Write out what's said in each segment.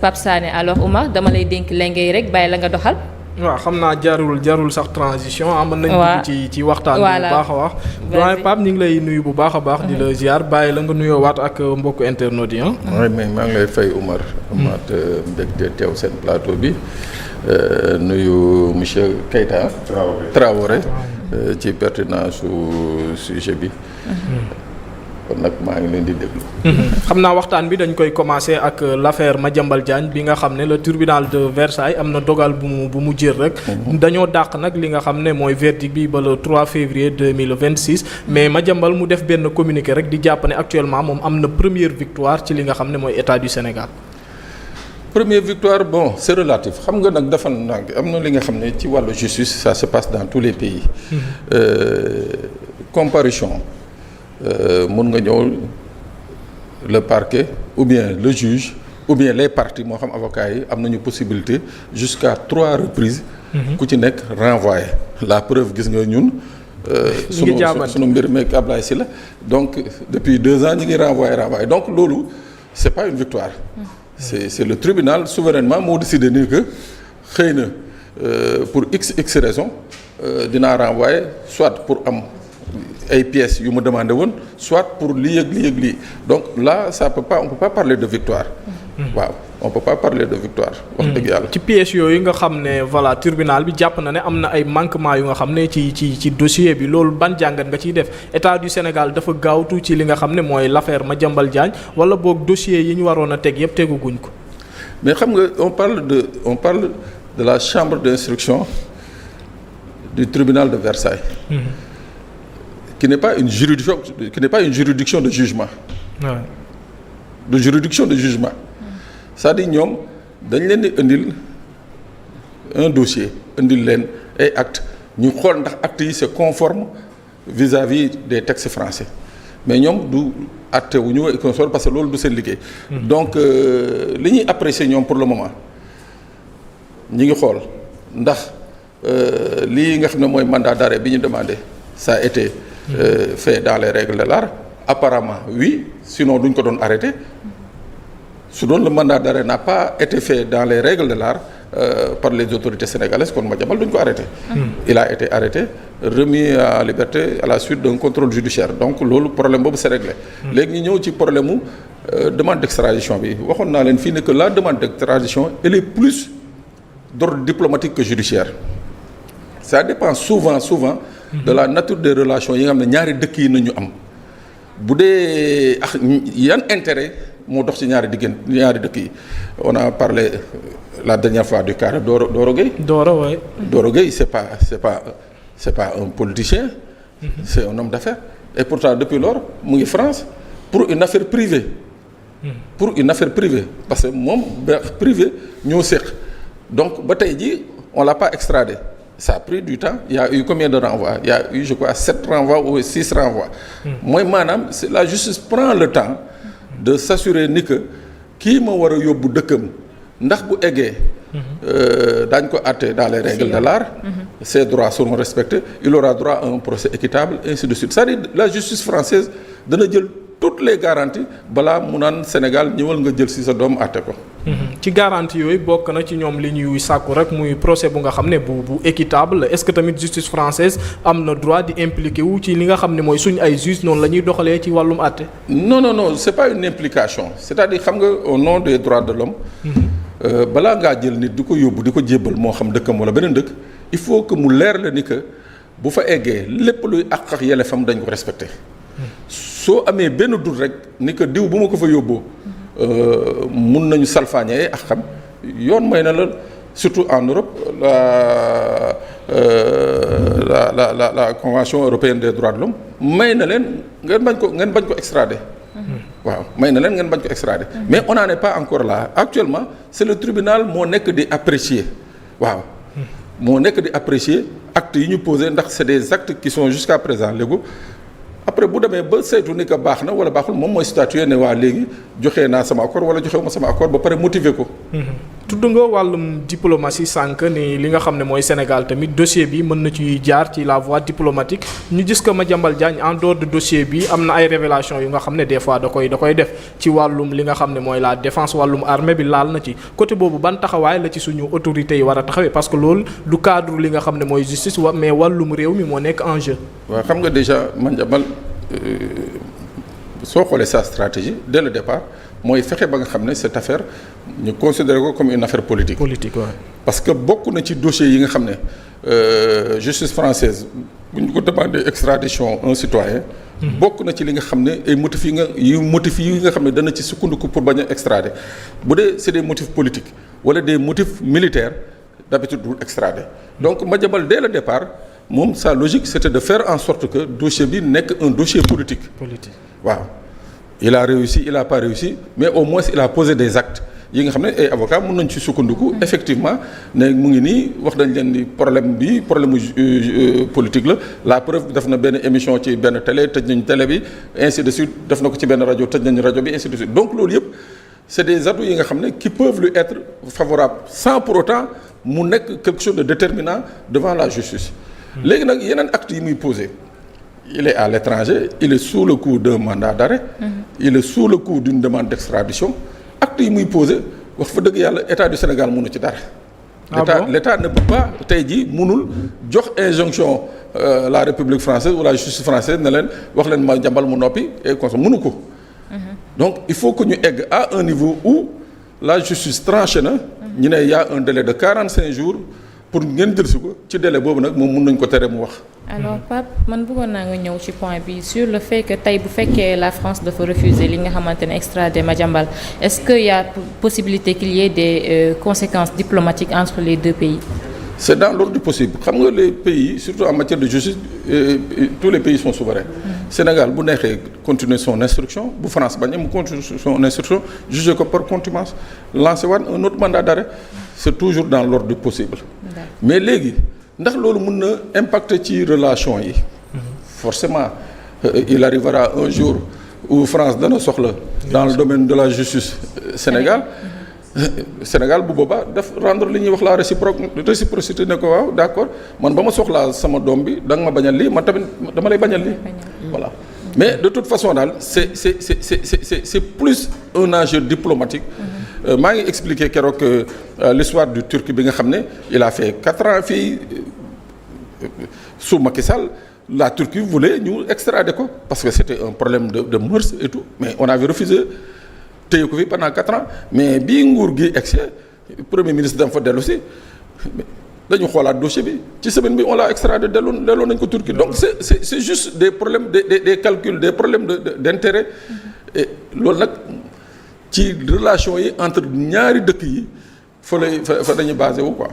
Pape Sané alors Oumar dama lay dénk lengay rek bàyyi la nga doxal. waaw xam naa jarul sax transition mën nañ dugg ci waxtaan bi bu baax a wax doyen Pape ñu ngi lay nuyu bu baax a baax di la ziar bàyyi la nga nuyoo waat ak mbokku internautes yi oui mais maa ngi lay fay Oumar amaat mbégte teew seen plateau bi nuyu monsieur Keita Traoré ci pertinence su sujet bi kon nag maa ngi leen di déglu. xam naa waxtaan bi dañ koy commencer ak l'affaire Madiambal Diagne bi nga xam ne le tribunal de Versailles am na dogal bu mu jël rek. dañoo dàq nag li nga xam ne mooy verdict bi ba le 3 février 2026 mais Madiambal mu def benn communiqué rek di jàpp ne actuellement moom am na première victoire ci li nga xam ne mooy état du Sénégal. Première victoire bon c'est relatif xam nga nag dafa nag am na li nga xam ne ci wàllu justice ça se passe dans tous les pays. Comparution. Mun nga ñëw le parquet ou bien le juge ou bien les parties moo xam avocats yi am nañu possibilité jusqu'à 3 reprises. ku ci nekk renvoyé la preuve gis nga ñun. sunu mbir meeg Ablaye Sylla donc depuis 2 ans ñu ngi renvoyé donc loolu c'est pas une victoire. c'est le tribunal souverainement moo décidé ni que xëy na pour x raison dinaa renvoyer soit pour am. ay pièces yu mu demandé woon soit pour lii ak lii donc là on peut pas parler de victoire. waaw on peut pas parler de victoire. wax dëgg yàlla ci pièces yooyu nga xam ne voilà tribunal bi jàpp na ne am na ay manquements yu nga xam ne ci dossier bi loolu ban jàngat nga ciy def état du Sénégal dafa gaawtu ci li nga xam ne mooy l'affaire Madiambal Diagne wala boog dossier yi ñu waroon a teg yëpp teguguñ ko. mais xam nga on parle de la chambre d'instruction du tribunal de Versailles. qui n'est pas une juridiction de jugement. Ouais. De juridiction de jugement. C'est-à-dire ñoom dañ leen di indil un dossier indil leen ay actes ñu xool ndax actes yi c'est conforme vis-à-vis des textes français mais ñoom du acte wu ñu consort parce que loolu du seen liggéey. donc li ñuy apprécier ñoom pour le moment ñi ngi xool ndax lii nga xam ne mooy mandat d'arrêt bi ñu demandé ça a été. Fait dans les règles de l'art apparemment oui sinon duñ ko doon arrêté su doon le mandat d'arrêt n'a pas été fait dans les règles de l'art par les autorités sénégalaises kon Madiambal duñ ko arrêté. Il a été arrêté remis en liberté à la suite d'un contrôle judiciaire donc loolu problème boobu c'est réglé. léegi ñu ñëw ci problème mu demande d'extradition bi waxoon naa leen fii ne que la demande d'extradition elle est plus d'ordre diplomatique que judiciaire ça dépend souvent. de la nature des relations yi nga xam ne ñaari dëkk yi nañu am bu dee yan intérêt moo dox ci ñaari dëkk yi on a parlé la dernière fois du cas de Doro Gueye. Doro Gueye c'est pas un politicien. C'est un homme d'affaires et pourtant depuis lors mu ngi France pour une affaire privée. Parce que moom privé ñoo séq donc ba tey jii on l'a pas extradé. Ça a pris du temps il y a eu combien de renvois il y a eu je crois 7 renvois ou 6 renvois. mooy maanaam la justice prend le temps de s'assurer ni que kii ma war a yóbbu dëkkam ndax bu eggee. daañ ko àtte dans les règles de l'art. Ses droits seront respectés il aura droit à un procès équitable ainsi de suite c'est-à-dire la justice française dana jël toutes les garanties balaa mu naan Sénégal ñëwal nga jël ci sa doom àtte ko. ci garantie yooyu bokk na ci ñoom li ñuy sàkku rek muy procès bu nga xam ne bu équitable est-ce que tamit justice française am na droit di impliqué wu ci li nga xam ne mooy suñu ay juges noonu la ñuy doxalee ci wàllum àtte. non c'est pas une implication c'est-à-dire xam nga au nom des droits de l'homme balaa ngaa jël nit di ko yóbbu di ko jébbal moo xam dëkkam wala beneen dëkk il faut que mu leer la ni que bu fa eggee lépp luy àq ak yelleefam dañ ko respecté. soo amee benn dut rek ni que diw bu ma ko fa yóbboo. mun nañu salfaañee ak xam yoon may na la surtout en Europe la convention européenne des droits de l'homme may na leen ngeen bañ ko extrader. waaw may na leen ngeen bañ ko extrader. mais on n'en est pas encore là actuellement c'est le tribunal moo nekk di apprécier waaw. moo nekk di apprécier actes yi ñu posé ndax c'est des actes qui sont jusqu'à présent légaux. après bu demee ba saytu ni que baax na wala baaxul moom mooy statuer ne waa léegi joxe naa sama accord wala joxewuma sama accord ba pare motiver ko. tudd nga wàllum diplomatie sànq ni li nga xam ne mooy Sénégal tamit dossier bi mën na ci jaar ci la voie diplomatique ñu gis que Madiambal Diagne en dehors de dossier bi am na ay révélations yu nga xam ne des fois da koy def ci wàllum li nga xam ne mooy la défense wàllum armée bi laal na ci côté boobu ban taxawaay la ci suñu autorités yi war a taxawee parce que loolu du cadre li nga xam ne mooy justice mais wàllum réew mi moo nekk en jeu. waaw xam nga déjà Madiambal soo xoolee sa stratégie dès le départ mooy fexe ba nga xam ne cette affaire ñu considérer ko comme une affaire politique. politique waaw. parce que bokk na ci dossier yi nga xam ne justice française bu ñu ko demandé extradition un citoyen. bokk na ci li nga xam ne ay motifs yi nga xam ne dana ci sukkandiku pour bañ a extrader bu dee c'est des motifs politiques wala des motifs militaires d'habitude du extrader donc Madiambal dès le départ moom sa logique c'était de faire en sorte que dossier bi nekk un dossier politique. waaw il a réussi il a pas réussi mais au moins il a posé des actes yi nga xam ne ay avocats mën nañ ci sukkandiku effectivement ne mu ngi nii wax nañ leen ni problème politique la preuve def na benn émission ci benn télé tëj nañu télé bi ainsi de suite def na ko ci benn rajo tëj nañu rajo bi ainsi de suite donc loolu yëpp c'est des atouts yi nga xam ne qui peuvent lui être favorables sans pour autant mu nekk quelque chose de déterminant devant la justice. léegi nag yeneen actes yi muy posé. il est à l'étranger il est sous le coup d'un mandat d'arrêt. il est sous le coup d'une demande d'extradition. actes yi muy posé wax fa dëgg yàlla état du Sénégal mënu ci dara. l'état ne peut pas tey jii mënul jox injonction la République française ou la justice française ne leen wax leen Madiambal mu noppi et comme ça mënu ko. donc il faut que ñu egg à un niveau où la justice tranché na. ñu ne y a un délai de 45 jours. pour ngeen jël si ko ci délai boobu nag moom mun nañ ko tere mu wax. alors Pape man bëggoon naa nga ñëw ci point bi sur le fait que tey bu fekkee la France dafa refuser li nga xamante ne extrader Madiambal est-ce que y a possibilité qu'il y ait des conséquences diplomatiques entre les deux pays. c'est dans l'ordre du possible xam nga les pays surtout en matière de justice tous les pays sont souverains. Sénégal bu neexee continuer son instruction bu France bañ mu continuer son instruction juger ko par contumace lancer waat un autre mandat d'arrêt c'est toujours dans l'ordre du possible. mais léegi ndax loolu mën na impacter ci relation yi. forcément il arrivera un jour où France dana soxla dans le domaine de la justice Sénégal bu boobaa daf rendre li ñuy wax la réciprocité ne ko waaw d'accord man ba ma soxlaa sama doom bi da nga ma bañal lii man tamit dama lay bañal lii. voilà mais de toute façon daal c'est plus un enjeu diplomatique. maa ngi expliquer keroog l'histoire du Turc bi nga xam ne il a fait 4 ans fii sous Macky Sall la Turquie voulait ñu extrader ko parce que c'était un problème de mœurs et tout mais on avait refusé téye ko fi pendant 4 ans mais bii nguur gi excès premier ministre dama fa dellu si dañu xoolaat dossier bi ci semaine bi on l'a extradé delloo nañ ko Turquie donc c'est juste des problèmes des calculs des problèmes d'intérêt et loolu nag ci relation yi entre ñaari dëkk yi fa dañuy basé wu quoi.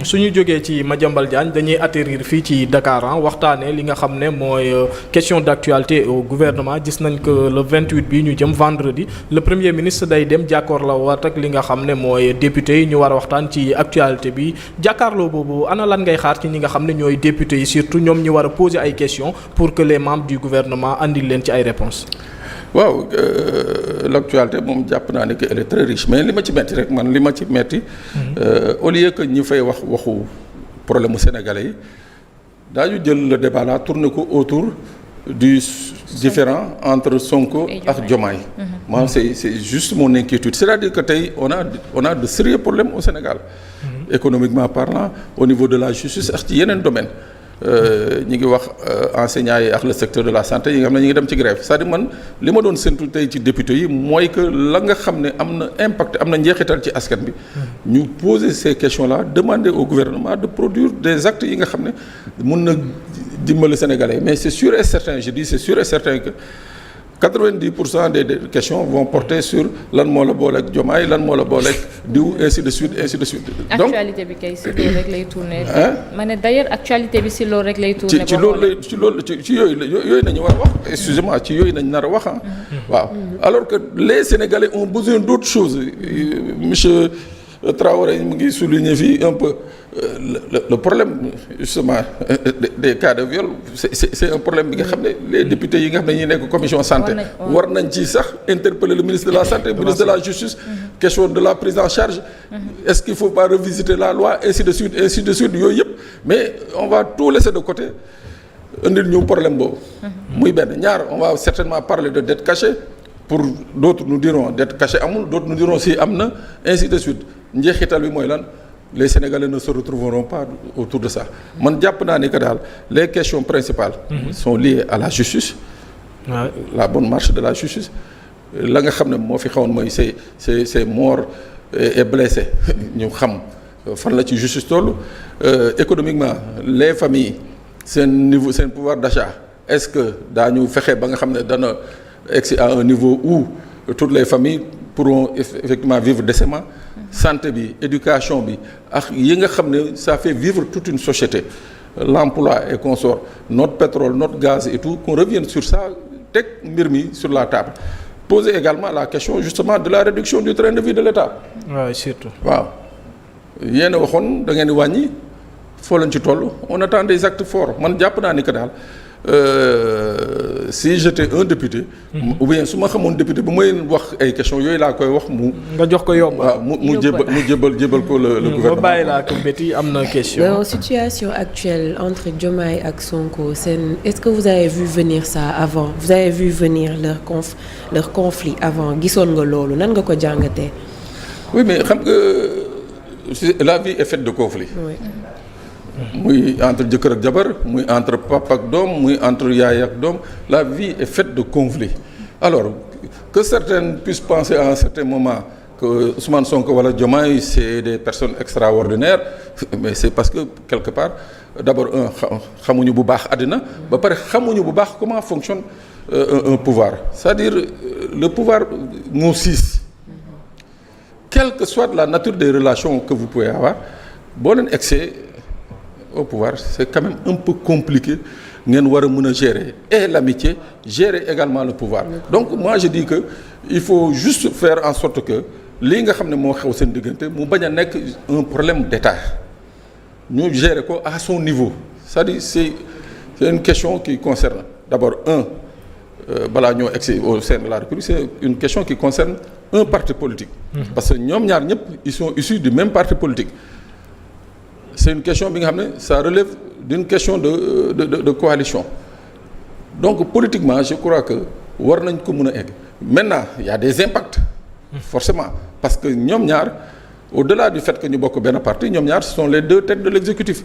suñu jógee ci Madiambal Diagne dañuy atterrir fii ci Dakar waxtaanee li nga xam ne mooy question d'actualité au gouvernement gis nañ que le 28 bi ñu jëm vendredi le premier ministre day dem jàkkaarloo waat ak li nga xam ne mooy député yi ñu war a waxtaan ci actualité bi jàkkaarloo boobu ana lan ngay xaar ci ñi nga xam ne ñooy député yi surtout ñoom ñi war a poser ay questions pour que les membres du gouvernement andil leen ci ay réponses. waaw l'actualité moom jàpp naa ne que elle est très riche mais li ma ci metti rek man li ma ci metti au lieu que ñi fay waxu problème mu sénégalais yi daañu jël le débat là tourner ko autour du différend entre Sonko ak Diomaye. moi c'est juste mon inquiétude c'est-à-dire que tey on a de sérieux problèmes au Sénégal. économiquement parlant au niveau de la justice ak ci yeneen domaine ñi ngi wax enseignants yi ak le secteur de la santé yi nga xam ne ñi ngi dem ci grève c'est-à-dire man li ma doon séntu tey ci député yi mooy que la nga xam ne am na impact am na njeexital ci askan bi ñu poser ces questions là demander au gouvernement de produire des actes yi nga xam ne mun na dimbali Sénégalais mais c'est sûr et certain je dis c'est sûr et certain que 90% des questions vont porter sur lan moo la booleeg Diomaye lan moo la booleeg diw ainsi de suite ainsi de suite. donc actualité bi kay si loolu rek lay tourner. ma ne d'ailleurs actualité bi si loolu rek lay tourner. ci yooyu nañu war a wax excusez-moi ci yooyu nañu nar a wax waaw alors que les Sénégalais ont besoin d'autre chose monsieur Traoré mu ngi souligner fii un peu le problème justement des cas de viol c'est un problème bi nga xam ne les députés yi nga xam ne ñi nekk commission santé war nañ ci sax interpeller le ministre de la santé, le ministre de la justice, question de la prise en charge, est-ce qu'il faut pas revisiter la loi, ainsi de suite yooyu yëpp, mais on va tout laisser de côté indil ñu problème boobu. muy benn ñaar on va certainement parler de dette cachée. Pour d'autres nous diront dette cachée amul, d'autres nous diront si am na, ainsi de suite njeexital bi mooy lan les Sénégalais ne se retrouveront pas autour de ça. Man jàpp naa ni que daal les questions principales sont liées à la justice, la bonne marche de la justice. La nga xam ne moo fi xawoon mooy c'est morts et blessés ñu xam fan la ci justice toll. Économiquement les familles seen niveau seen pouvoir d'achat est-ce que daañu fexe ba nga xam ne dana egsi à un niveau où toutes les familles pourront effectivement vivre décemment. Santé bi, éducation bi ak yi nga xam ne ça fait vivre toute une société, l'emploi et consorts, notre pétrole, notre gaz et tout, qu'on revienne sur ça, teg mbir mi sur la table. Poser également la question justement de la réduction du train de vie de l'État. waaw surtout. waaw yéen a waxoon da ngeen di wàññi foo leen ci toll on attend des actes forts man jàpp naa ni que daal si j'étais un député. ou bien su ma xamoon député bu may wax ay questions yooyu laa koy wax mu. nga jox ko yomb. waaw mu jébal ko le gouvernement. ba bàyyi laa ko Betty am na question. Dans situation actuelle entre Diomaye ak Sonko est-ce que vous avez vu venir ça avant vous avez vu venir leur conflit avant gisoon nga loolu nan nga ko jàngatee. oui mais xam nga la vie est faite de conflits. Oui. muy entre jëkkër ak jabar muy entre papa ak doom muy entre yaay ak doom la vie est faite de conflits. Alors que certains puissent penser à un certain moment que Ousmane Sonko wala Diomaye c'est des personnes extraordinaires mais c'est parce que quelque part d'abord xamuñu bu baax àddina ba pare xamuñu bu baax comment fonctionne un pouvoir, c'est-à-dire le pouvoir moo siis quelle que soit la nature des relations que vous pouvez avoir boo leen excès au pouvoir c'est quand même un peu compliqué ngeen war a mën a gérer et l'amitié gérer également le pouvoir. Donc moi je dis que il faut juste faire en sorte que lii nga xam ne moo xew seen diggante mu bañ a nekk un problème d'État ñu gérer ko à son niveau, c'est-à-dire c'est une question qui concerne d'abord balaa ñoo egsi au sein de la République, c'est une question qui concerne un parti politique. Parce que ñoom ñaar ñëpp ils sont issus du même parti politique. C'est une question bi nga xam ne ça relève d'une question de coalition. Donc politiquement je crois que war nañ ko mën a egg. Maintenant il y a des impacts forcément parce que ñoom ñaar au-delà du fait que ñu bokk benn parti ñoom ñaar ce sont les deux têtes de l'exécutif.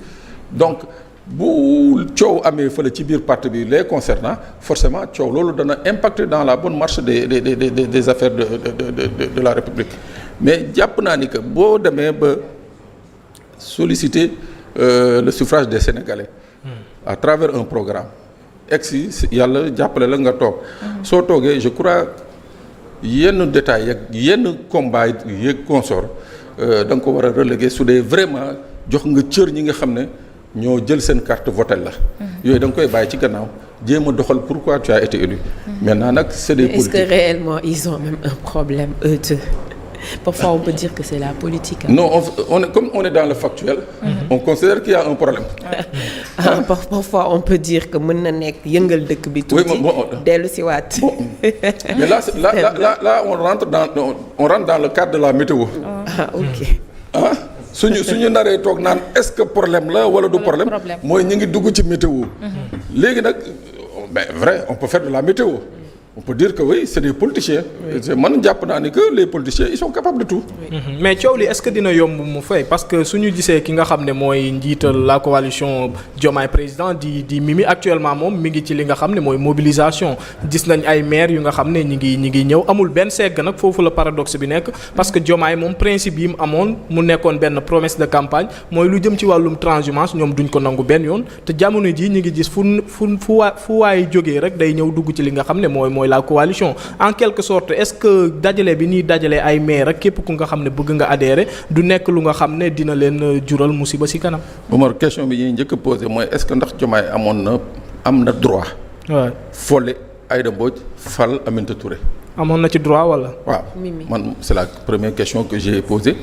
Donc bu coow amee fële ci biir parti bi les concernant forcément coow loolu dana impacter dans la bonne marche des affaires de la République. Mais jàpp naa ni que boo demee ba solliciter le suffrage des Sénégalais à travers un programme ex yàlla jàppale la nga toog soo toogee je crois yenn détails yeeg yenn combat yeeg consort da nga ko war a reléguer su dee vraiment jox nga cër ñi nga xam ne ñoo jël seen carte votel la yooyu da nga koy bàyyi ci gannaaw jéem a doxal pourquoi tu as été élu. Maintenant nag c'est des politiques. Est-ce que réellement ils ont même un problème eux deux? Parfois on peut dire que c'est la politique. Non, comme on est dans le factuel, on considère qu'il y a un problème. Parfois on peut dire que mën na nekk yëngal dëkk bi tuuti. dellu si waat. Mais là on rentre dans le cadre de la météo. Ah ok. Ah suñu naree toog naan est-ce que problème la wala du problème mooy ñu ngi dugg ci météo. Léegi nag ben vrai on peut faire de la météo. On peut dire que oui c'est des politiciens. Man jàpp naa ni que les politiciens ils sont capables de tout. Mais coow li est-ce que dina yomb mu fay parce que suñu gisee ki nga xam ne mooy njiital la coalition Diomaye président di Mimi actuellement moom mi ngi ci li nga xam ne mooy mobilisation gis nañ ay maires yu nga xam ne ñi ngi ñëw amul benn segg nag foofu la paradoxe bi nekk parce que Diomaye moom principe yi mu amoon mu nekkoon benn promesse de campagne mooy lu jëm ci wàllum transhumance ñoom duñ ko nangu benn yoon te jamono ji ñi ngi gis fu waay jógee rek day ñëw dugg ci li nga xam ne mooy la coalition en quelque sorte est-ce que dajale bi ñuy dajale ay maire rek képp ku nga xam ne bëgg nga adhérer du nekk lu nga xam ne dina leen jural musiba ci kanam. Omar question bi ñuy njëkk a posé mooy est-ce que ndax Diomaye am na droit. waaw folle Aïda Mbodj fal Aminata Touré. amoon na ci droit wala. waaw man c'est la première question que j'ai posée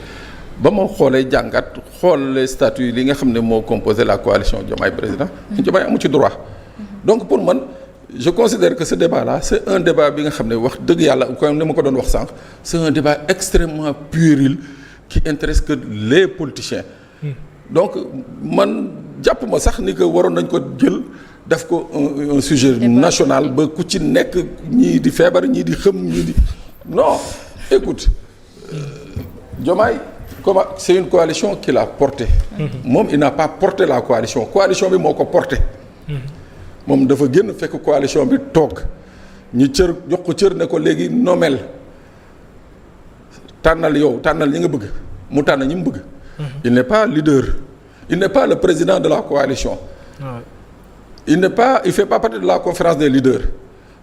ba ma xoolee jàngat xool les statuts li nga xam ne moo composé la coalition Diomaye président. Diomaye amu ci droit. donc pour man je considère que ce débat là c'est un débat bi nga xam ne wax dëgg yàlla comme ni ma ko doon wax sànq c'est un débat extrêmement puéril qui intéresse que les politiciens. donc man jàpp ma sax ni que waroon nañ ko jël def ko un sujet national ba ku ci nekk ñii di feebar ñii di xëm ñii di non écoute Diomaye comment c'est une coalition qui l'a porté moom il n'a pas porté la coalition bi moo ko porté moom dafa génn fekk coalition bi toog ñu cër jox ko cër ne ko léegi nomel tànnal ñi nga bëgg mu tànn ñi mu bëgg il n'est pas leader il n'est pas le président de la coalition il fait pas partie de la conférence des leaders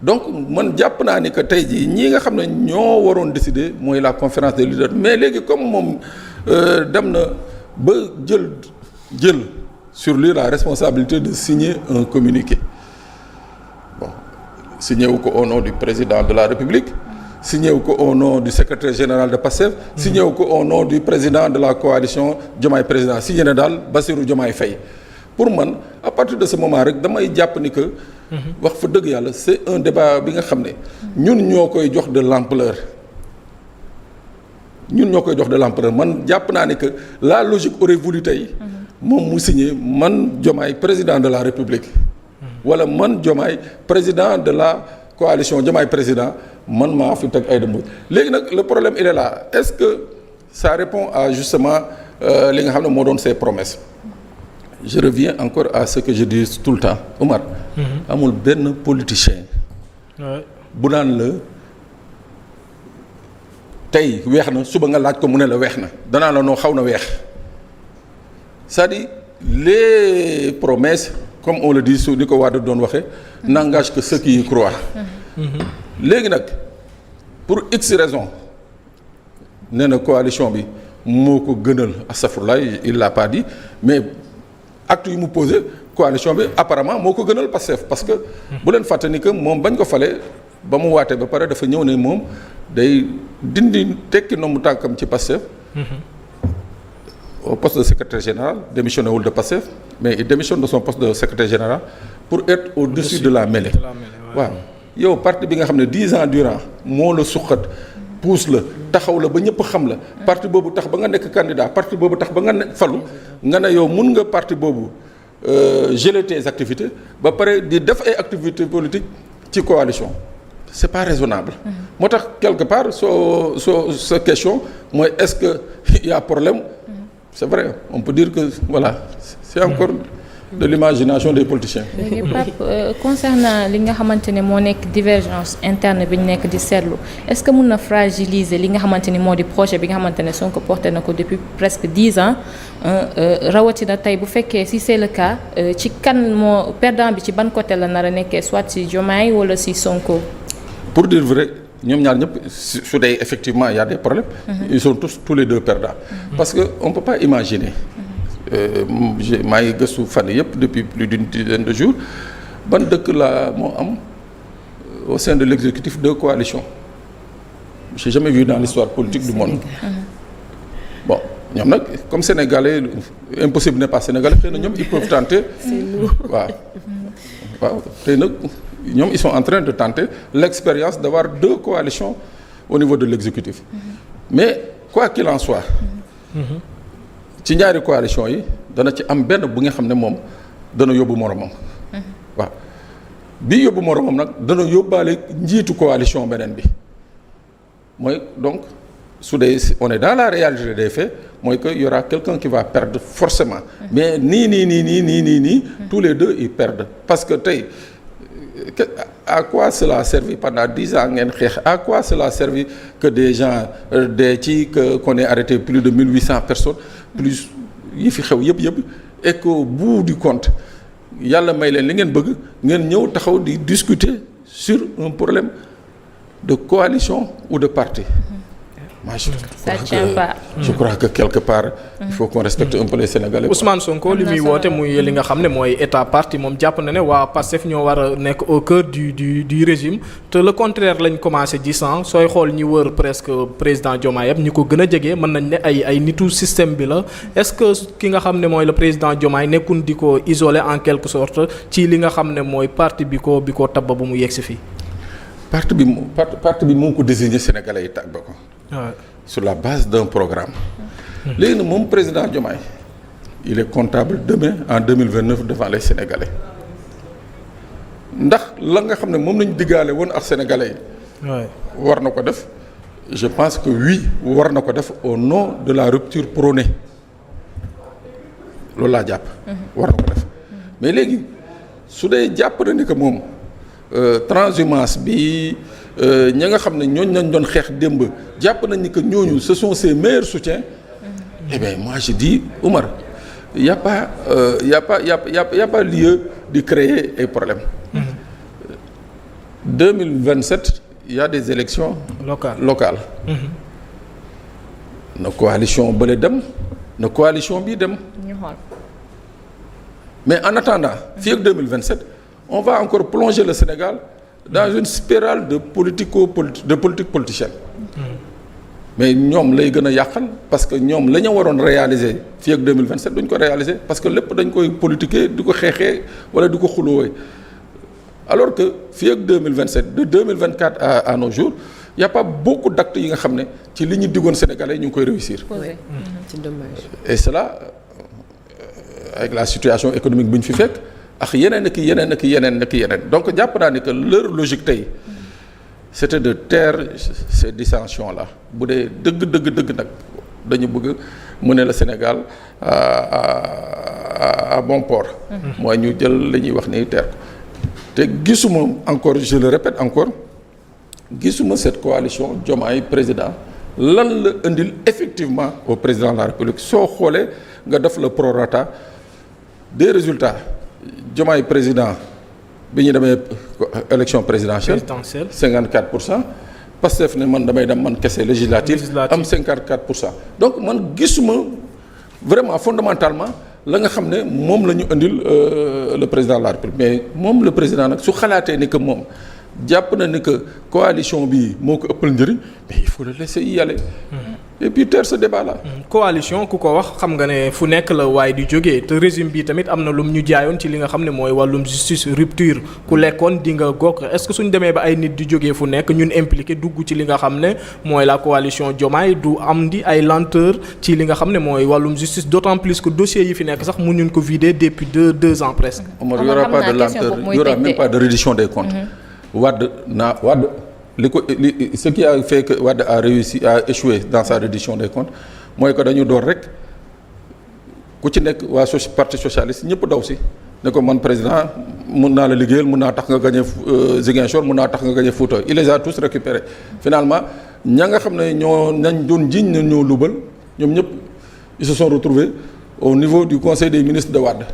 donc man jàpp naa ni que tey jii ñii nga xam ne ñoo waroon décider mooy la conférence des leaders mais léegi comme moom dem na ba jël sur lui la responsabilité de signer un communiqué bon signé wu ko au nom du président de la République signé wu ko au nom du secrétaire général de PASTEF signé wu ko au nom du président de la coalition Diomaye président signé na daal Bassirou Diomaye Faye pour man à partir de ce moment rek damay jàpp ni que wax fa dëgg yàlla c'est un débat bi nga xam ne ñun ñoo koy jox de l'ampleur man jàpp naa ni que la logique aurait voulu tey moom mu signé man Diomaye président de la République wala man Diomaye président de la coalition Diomaye président man maa fi teg Aïda Mbodj léegi nag le problème il est là est-ce que ça répond à justement li nga xam ne moo doon ses promesses je reviens encore à ce que je dis tout le temps Omar amul benn politicien bu naan la tey weex na suba nga laaj ko mu ne la weex na danaa la noo xaw na weex c'est-à-dire les promesses comme on le dit su ni ko Wade doon waxee n'engagent que ceux qui y croient léegi nag pour x raison nee na coalition bi moo ko gënal astafurlah il l'a pas dit mais acte yu mu posé coalition bi apparemment moo ko gënal Pastef parce que bu leen fàtte ni que moom bañ ko falee ba mu waatee ba pare dafa ñëw ne moom day dindi tekki nombu tànkam ci Pastef au poste de secrétaire général démissionné wul de Pastef mais il démissionne de son poste de secrétaire général pour être au-dessus de la mêlée waaw yow parti bi nga xam ne 10 ans durant moo la suqat pousse la taxaw la ba ñëpp xam la parti boobu tax ba nga nekk candidat parti boobu tax ba nga falu nga ne yow mun nga parti boobu geler tes activités ba pare di def ay activités politiques ci coalition c'est pas raisonnable moo tax quelque part sa question mooy est-ce que il y a problème c'est vrai on peut dire que voilà c'est encore de l'imagination des politiciens. léegi Pape concernant li nga xamante ne moo nekk divergence interne bi ñu nekk di seetlu est-ce que mun na fragiliser li nga xamante ni moo di projet bi nga xamante ne Sonko porté na ko depuis presque 10 ans rawatina tey bu fekkee si c'est le cas ci kan moo perdant bi ci ban côté la nar a nekkee soit si Diomaye wala si Sonko. pour dire vrai ñoom ñaar ñëpp su dee effectivement il y a des problèmes. ils sont tous les deux perdants. parce que on peut pas imaginer. maa ngi gëstu fan yëpp depuis plus d'une dizaine de jours ban dëkk la moo am au sein de l'exécutif deux coalitions j'ai jamais vu dans l'histoire politique du monde bon ñoom nag comme sénégalais impossible n'est pas sénégalais xëy na ñoom ils peuvent tenter waaw xëy na ñoom ils sont en train de tenter l'expérience d'avoir deux coalitions au niveau de l'exécutif mais quoi qu'il en soit ci ñaari coalition yi dana ci am benn bu nga xam ne moom dana yóbbu moromam waaw bii yóbbu moromam nag dana yóbbaale njiitu coalition beneen bi mooy donc su dee on est dans la réalité des faits mooy que y aura quelqu'un qui va perdre forcément mais nii tous les deux ils perdent parce que tey à quoi cela a servi pendant 10 ans ngeen xeex à quoi cela a servi que des gens qu'on ait arrêté plus de 1800 personnes plus yi fi xew yëpp et qu'au bout du compte yàlla may leen li ngeen bëgg ngeen ñëw taxaw di discuter sur un problème de coalition ou de parti Moi, je crois que quelque part. il faut qu'on respecte un peu les Sénégalais. Ousmane Sonko li muy woote muy li nga xam ne mooy état parti moom jàpp na ne waa Pastef ñoo war a nekk au cœur du régime te le contraire lañ commencé gis sooy xool ñi wër presque président Diomaye yëpp ñi ko gën a jege mën nañ ne ay nitu système bi la est-ce que ki nga xam ne mooy le président Diomaye nekkul di ko isolé en quelque sorte ci li nga xam ne mooy parti bi ko tabba bu mu yegsi fii. parti bi moo ko désigné Sénégalais yi tàgg ba ko. sur la base d'un programme. léegi nag moom président Diomaye il est comptable demain en 2029 devant les Sénégalais ndax la nga xam ne moom lañu diggaale woon ak Sénégalais yi. war na ko def je pense que oui war na ko def au nom de la rupture prônée loolu laa jàpp. war na ko def mais léegi su dee jàpp na ni que moom transhumance bi. ña nga xam ne ñooñu lañ doon xeex démb jàpp nañ ni que ñooñu ce sont ses meilleurs soutiens. Eh bien moi je dis Oumar y a pas lieu de créer ay problèmes. 2027 il y a des élections locales. na coalition bële dem na coalition bii dem. ñu xool. mais en attendant fii ak 2027 on va encore plonger le Sénégal. dans une spirale de politique politicienne. mais ñoom lay gën a yàqal parce que ñoom la ñu waroon réaliser fii ak 2027 duñ ko réaliser parce que lépp dañ koy politiquer di ko xeexee wala di ko xulóowee alors que fii ak 2027 de 2024 à nos jours y a pas beaucoup d'actes yi nga xam ne ci li ñu diggoon Sénégalais ñu ngi koy réussir. c'est dommage. et cela avec la situation économique bi ñu fi fekk. ak yeneen donc jàpp naa ni que leur logique tey c'était de taire ces dissensions là bu dee dëgg nag dañu bëgg mener le Sénégal à bon port. mooy ñu jël li ñuy wax ni teer ko te gisuma encore je le répète encore gisuma cette coalition Diomaye président lan la indil effectivement au président de la République soo xoolee nga def le prorata des résultats. Diomaye président bi ñu demee élection présidentielle 54%. Pastef ne man damay dem man kese législative am 54%. donc man gisuma vraiment fondamentalement la nga xam ne moom la ñu indil le président de la République mais moom le président nag su xalaatee ni que moom jàpp na ni que coalition bi moo ko ëppal njëriñ mais il faut le laisser y aller. et puis taire ce débat là. coalition ku ko wax xam nga ne fu nekk la waaye di jógee te régime bi tamit am na lum ñu jaayoon ci li nga xam ne mooy wàllum justice rupture ku lekkoon di nga gokk est-ce que suñ demee ba ay nit di jógee fu nekk ñun impliqué dugg ci li nga xam ne mooy la coalition Diomaye du am di ay lenteur ci li nga xam ne mooy wàllum justice d'autant plus que dossier yi fi nekk sax mënuñ ko vider depuis deux ans presque. Omar y aura pas de lenteur y aura même pas de reddition des comptes. Wade ce qui a fait que Wade a échoué dans sa reddition des comptes mooy que dañu door rek ku ci nekk waa parti socialiste ñëpp daw si ne ko man président mun naa la liggéeyal mun naa tax nga gagné Ziguinchor mun naa tax nga gagné Fouta il les a tous récupérés finalement ña nga xam ne nañ doon jiiñ na ñoo lubal ñoom ñëpp ils se sont retrouvés au niveau du conseil des ministres de Wade.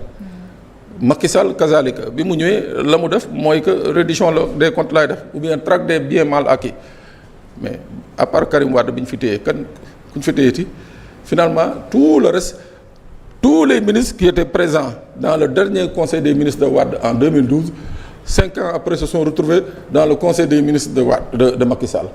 Macky Sall kazalika bi mu ñëwee la mu def mooy que reddition des comptes laay def ou bien traque des biens mal acquis mais à part Karim Wade bi ñu fi téye ku ñu fi téyeti finalement tout le reste tous les ministres qui étaient présents dans le dernier conseil des ministres de Wade en 2012 5 ans après se sont retrouvés dans le conseil des ministres de Wade de Macky Sall.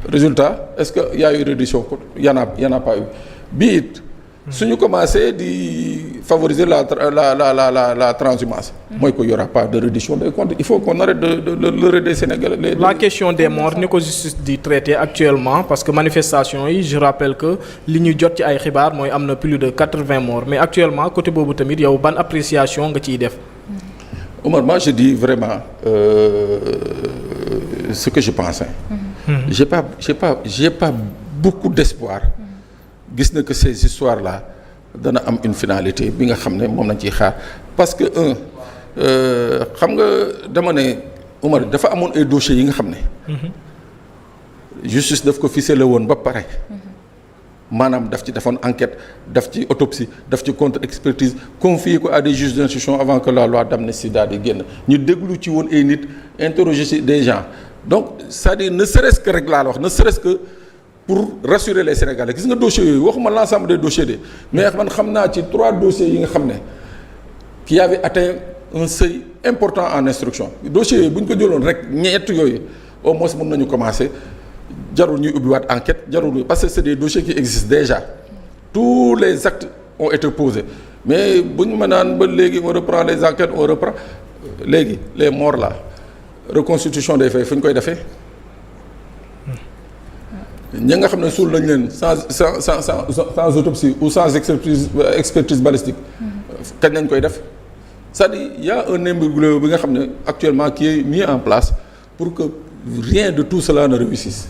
Résultat est-ce que y a eu reddition y en a pas eu bii it suñu commencé di favoriser la transhumance. mooy que y aura pas de reddition des comptes il faut qu'on arrête de leurrer des Sénégalais. la question des morts ni ko justice di traiter actuellement parce que manifestation yi je rappelle que li ñu jot ci ay xibaar mooy am na plus de 80 morts mais actuellement côté boobu tamit yow ban appréciation nga ciy def. Omar moi je dis vraiment ce que je pense. j'ai pas beaucoup d'espoir. gis na que ces histoires là dana am une finalité bi nga xam ne moom lañ ciy xaar parce que xam nga dama ne Omar dafa amoon ay dossiers yi nga xam ne. justice daf ko ficelé woon ba pare. maanaam daf ci defoon enquête daf ci autopsie daf ci contre-expertise confier ko à des juges d'instruction avant que la loi d'amnistie daal di génn ñu déglu ci woon ay nit interroger ci des gens donc c'est-à-dire ne serait-ce que rek laa la wax ne serait-ce que pour rassurer les Sénégalais gis nga dossiers yooyu waxuma l'ensemble des dossiers de mais man xam naa ci 3 dossiers yi nga xam ne qui avait atteint un seuil important en instruction dossiers yooyu bu ñu ko jëloon rek ñett yooyu au moins mën nañu commencer jarul ñuy ubbiwaat enquête jarul parce que c'est des dossiers qui existent déjà tous les actes ont été posés mais bu ñu mën naan ba léegi on reprend les enquêtes on reprend léegi les morts là reconstitution des faits fu ñu koy defee ñi nga xam ne suul nañ leen sans autopsie ou sans expertise balistique kañ lañ koy def c'est-à-dire il y a un imbroglio bi nga xam ne actuellement qui est mis en place pour que rien de tout cela ne réussisse.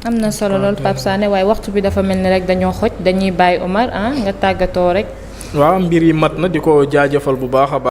am na solo lool Pape Sané waaye waxtu bi dafa mel ni rek dañoo xoj dañuy bàyyi Omar nga tàggatoo rek. waaw mbir yi mat na di ko jaajëfal bu baax a baax